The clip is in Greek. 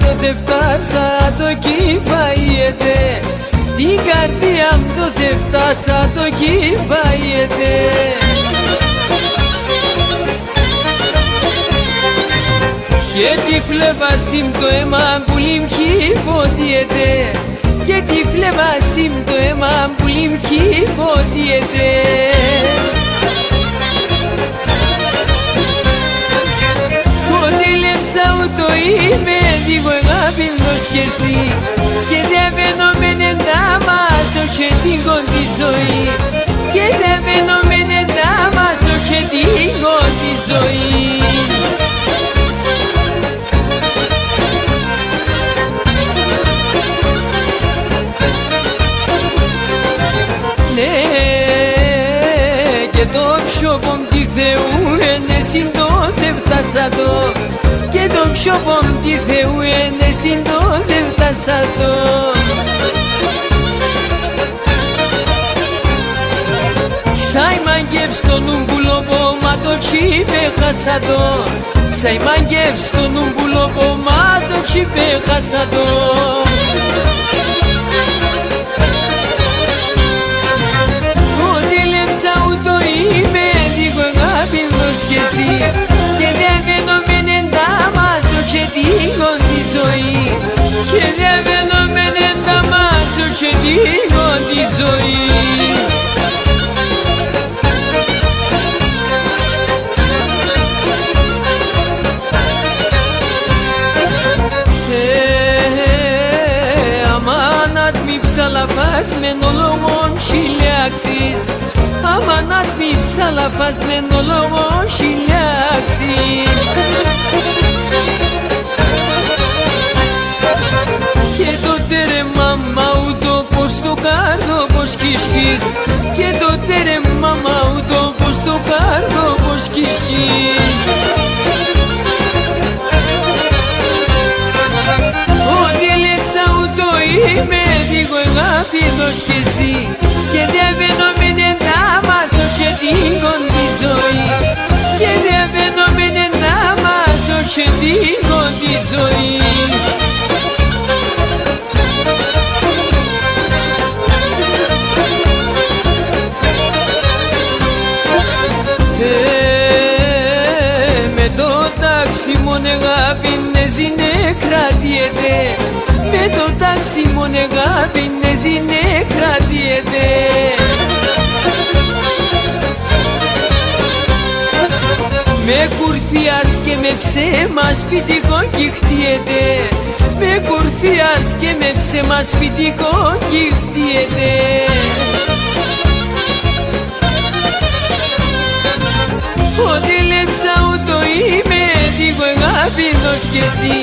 το δεν φτάσα το κυφαΐεται, την καρδιά μου το δεν φτάσα το κυφαΐεται. Και τη φλεβασί μ' το αίμα πουλί μ' κυφωτιέται, και τη φλεβασί μ' το αίμα πουλί μ' κυφωτιέται. Το είμαι λίγο αγαπητός κι εσύ, και δεν βαίνω με εντάμασο και την κοντή ζωή, και δεν βαίνω με εντάμασο και την κοντή ζωή. Ναι, και το πιο πόμπτη Θεού είναι συντό δεν φτάσα το, και το πιο πόμπτη Θεού είναι συντό δεν φτάσα το. Ξάι μαγκεύς τον ουμπουλό πόμα το τσίπε χάσα το, ξάι μαγκεύς τον ουμπουλό πόμα το τσίπε χάσα το. Ότι λέψα ούτω είμαι λίγο αγαπητός κι εσύ, και δεν βαίνω με εντάμασο και την κοντή ζωή, και δεν βαίνω με εντάμασο και την κοντή ζωή. Αμάνατ μη ψαλαφασμένο λόγον χιλιάξεις, αμάνατ μη ψαλαφασμένο λόγον χιλιάξεις. Και τότε ρε μαμά ούτω πως το κάρδο πως κισκείς, και τότε ρε μαμά ούτω πως το κάρδο πως κισκείς. Ότι λέτσα ούτω είμαι λίγο αγαπητός κι εσύ, και δεν βαίνω με εντάμασο και την κοντή ζωή, και δεν βαίνω με εντάμασο και την κοντή ζωή. Με το τάξι μόνο αγάπη νεζίνε κρατιέται, με το τάξι μόνο αγάπη νεζίνε κρατιέται. Με κουρθιάς και με ψέμα σπιτικό κυχτιέται, με κουρθιάς και με ψέμα σπιτικό κυχτιέται. Ότι λέψα ούτω είμαι λίγο αγαπητός κι εσύ,